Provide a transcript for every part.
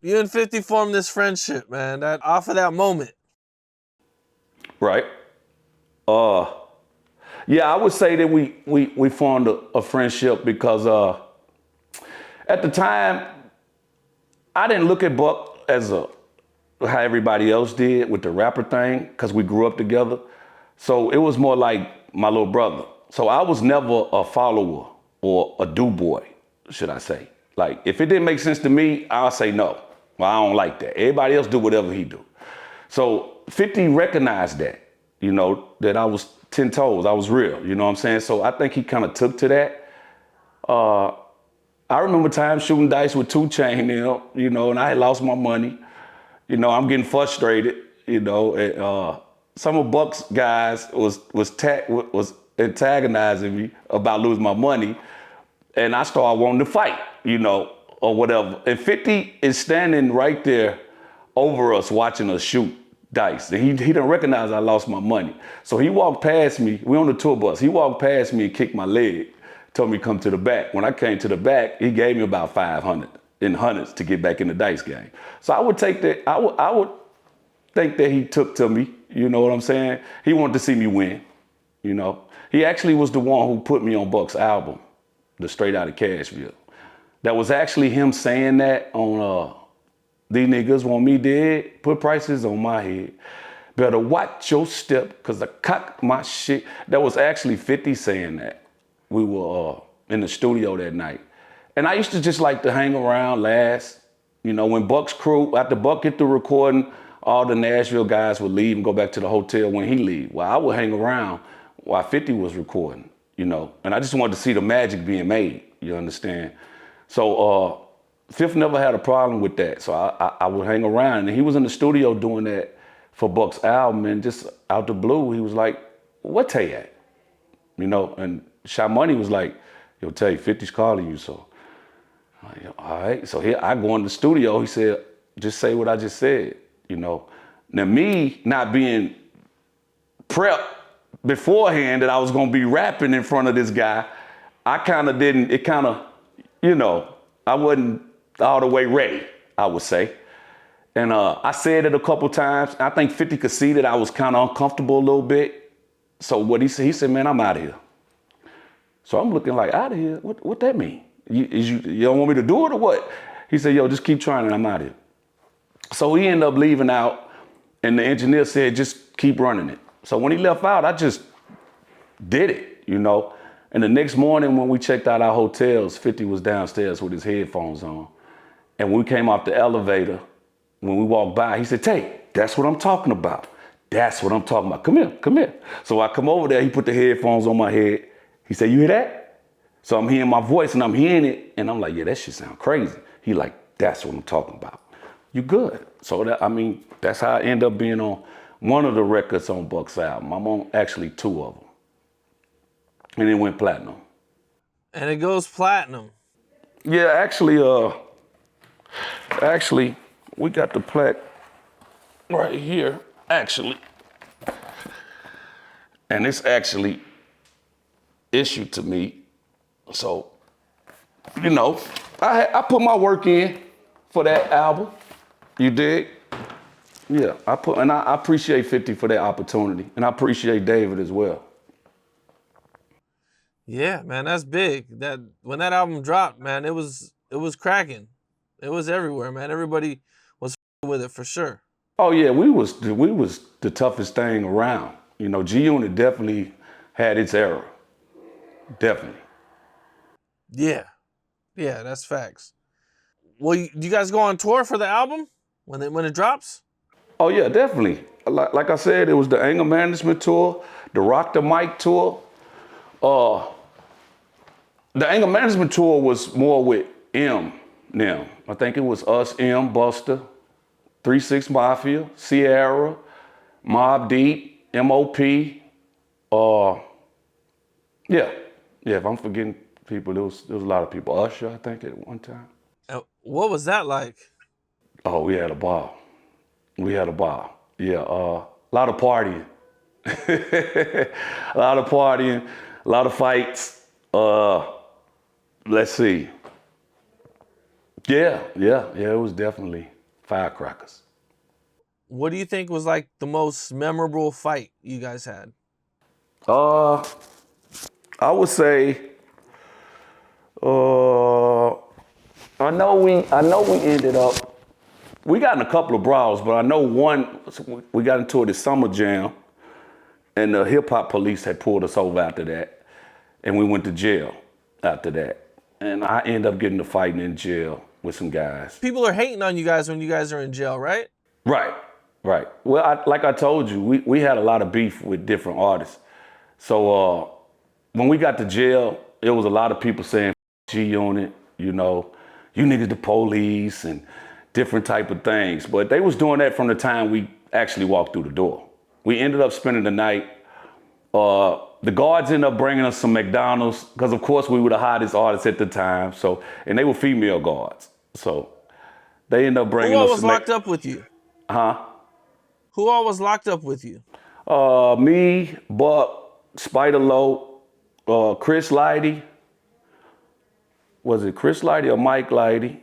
You and 50 formed this friendship, man. That off of that moment. Right. Uh, yeah, I would say that we formed a friendship because at the time I didn't look at Buck as a how everybody else did with the rapper thing because we grew up together. So it was more like my little brother. So I was never a follower or a do boy, should I say. Like if it didn't make sense to me, I'll say no. Well, I don't like that. Everybody else do whatever he do. So 50 recognized that, that I was 10 toes. I was real, you know what I'm saying? So I think he kind of took to that. I remember times shooting dice with 2 Chainz, and I had lost my money. I'm getting frustrated, and some of Buck's guys was antagonizing me about losing my money, and I started wanting to fight, or whatever. And 50 is standing right there over us watching us shoot dice. And he didn't recognize I lost my money. So he walked past me. We on the tour bus. He walked past me and kicked my leg, told me to come to the back. When I came to the back, he gave me about 500 in hundreds to get back in the dice game. So I would take that. I would think that he took to me. You know what I'm saying? He wanted to see me win. He actually was the one who put me on Buck's album, the Straight Outta Cashville. That was actually him saying that on these niggas want me dead, put prices on my head. Better watch your step, cause I cock my shit. That was actually 50 saying that. We were in the studio that night. And I used to just like to hang around last. When Buck's crew, after Buck get through recording, all the Nashville guys would leave and go back to the hotel when he leave. Well, I would hang around while 50 was recording, and I just wanted to see the magic being made, you understand? So Fifth never had a problem with that. So I would hang around, and he was in the studio doing that for Buck's album, and just out the blue, he was like, what Tay at? And Shy Money was like, yo, Tay, 50's calling you, so. Like, all right, so here I go in the studio, he said, just say what I just said, Now me not being prepped beforehand that I was gonna be rapping in front of this guy, I kind of didn't, it kind of, I wasn't all the way ready, I would say. And I said it a couple times. I think 50 could see that I was kind of uncomfortable a little bit. So what he said, man, I'm out of here. So I'm looking like, out of here? What that mean? You don't want me to do it or what? He said, yo, just keep trying and I'm out of here. So he ended up leaving out, and the engineer said, just keep running it. So when he left out, I just did it, And the next morning when we checked out our hotels, 50 was downstairs with his headphones on. And when we came off the elevator, when we walked by, he said, Tay, that's what I'm talking about. That's what I'm talking about. Come here. So I come over there, he put the headphones on my head. He said, you hear that? So I'm hearing my voice and I'm hearing it. And I'm like, yeah, that shit sound crazy. He like, that's what I'm talking about. You good. So that's how I end up being on one of the records on Buck's album. I'm on actually 2 of them. And it went platinum. And it goes platinum. Yeah, actually, we got the plaque right here, actually. And it's actually issued to me. So, I put my work in for that album. You dig? Yeah, I appreciate 50 for that opportunity. And I appreciate David as well. Yeah, man, that's big. That when that album dropped, man, it was cracking. It was everywhere, man. Everybody was with it for sure. Oh yeah, we was the toughest thing around. G Unit definitely had its era. Definitely. Yeah, yeah, that's facts. Well, do you guys go on tour for the album when it drops? Oh yeah, definitely. Like I said, it was the Anger Management tour, the Rock the Mic tour. The Anger Management tour was more with M now. I think it was us, M, Buster, 3-6 Mafia, Sierra, Mobb Deep, M.O.P. Yeah. If I'm forgetting people, there was a lot of people. Usher, I think, at one time. What was that like? Oh, we had a ball. Yeah, a lot of partying. A lot of partying, a lot of fights. Let's see. Yeah. It was definitely firecrackers. What do you think was like the most memorable fight you guys had? Uh, I would say, uh, I know we ended up. We got in a couple of brawls, but I know one. We got into it at Summer Jam, and the hip hop police had pulled us over after that, and we went to jail after that. And I ended up getting to fighting in jail with some guys. People are hating on you guys when you guys are in jail, right? Right, right. Well, like I told you, we had a lot of beef with different artists. So when we got to jail, it was a lot of people saying G-Unit, you niggas the police and different type of things. But they was doing that from the time we actually walked through the door. We ended up spending the night. The guards ended up bringing us some McDonald's because, of course, we were the hottest artists at the time. So, and they were female guards. So they ended up bringing Who all us was locked up with you? Huh? Who all was locked up with you? Me, Buck, Spider Low, Chris Lighty. Was it Chris Lighty or Mike Lighty?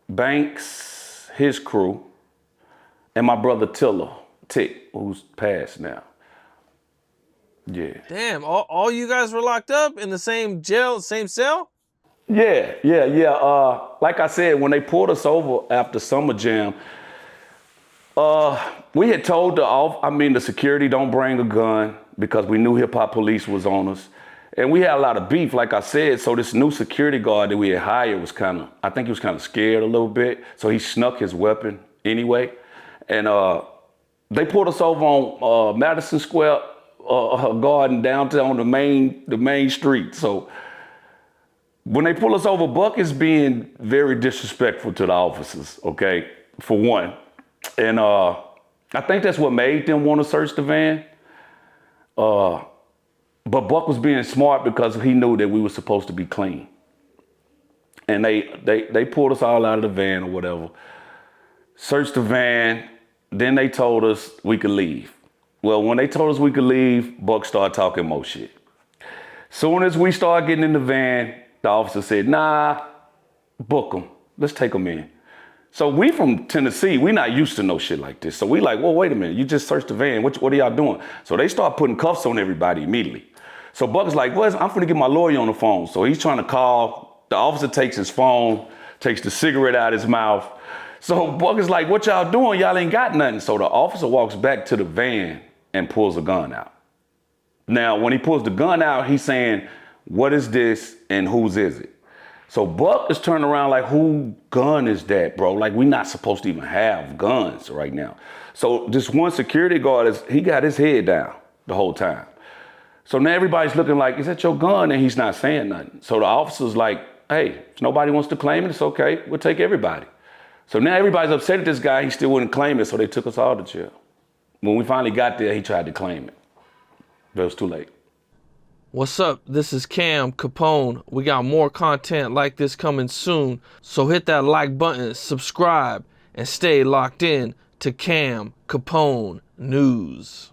Banks, his crew, and my brother Tiller, Tick, who's passed now. Yeah. Damn, all you guys were locked up in the same jail, same cell? Yeah. Like I said, when they pulled us over after Summer Jam, we had told the security don't bring a gun because we knew hip hop police was on us. And we had a lot of beef, like I said, so this new security guard that we had hired was I think he was kind of scared a little bit, so he snuck his weapon anyway. And they pulled us over on Madison Square Garden downtown, the main street. So when they pull us over, Buck is being very disrespectful to the officers, okay, for one. And I think that's what made them want to search the van. But Buck was being smart because he knew that we were supposed to be clean. And they pulled us all out of the van or whatever, searched the van, then they told us we could leave. Well, when they told us we could leave, Buck started talking more shit. Soon as we started getting in the van, the officer said, nah, book them. Let's take them in. So we from Tennessee, we not used to no shit like this. So we like, well, wait a minute, you just searched the van. What are y'all doing? So they start putting cuffs on everybody immediately. So Buck's like, well, I'm finna get my lawyer on the phone. So he's trying to call. The officer takes his phone, takes the cigarette out of his mouth. So Buck is like, what y'all doing? Y'all ain't got nothing. So the officer walks back to the van and pulls a gun out. Now, when he pulls the gun out, he's saying, what is this and whose is it? So Buck is turning around like, who gun is that, bro? Like, we're not supposed to even have guns right now. So this one security guard, he got his head down the whole time. So now everybody's looking like, is that your gun? And he's not saying nothing. So the officer's like, hey, if nobody wants to claim it, it's okay. We'll take everybody. So now everybody's upset at this guy. He still wouldn't claim it, so they took us all to jail. When we finally got there, he tried to claim it, but it was too late. What's up? This is Cam Capone. We got more content like this coming soon, so hit that like button, subscribe, and stay locked in to Cam Capone News.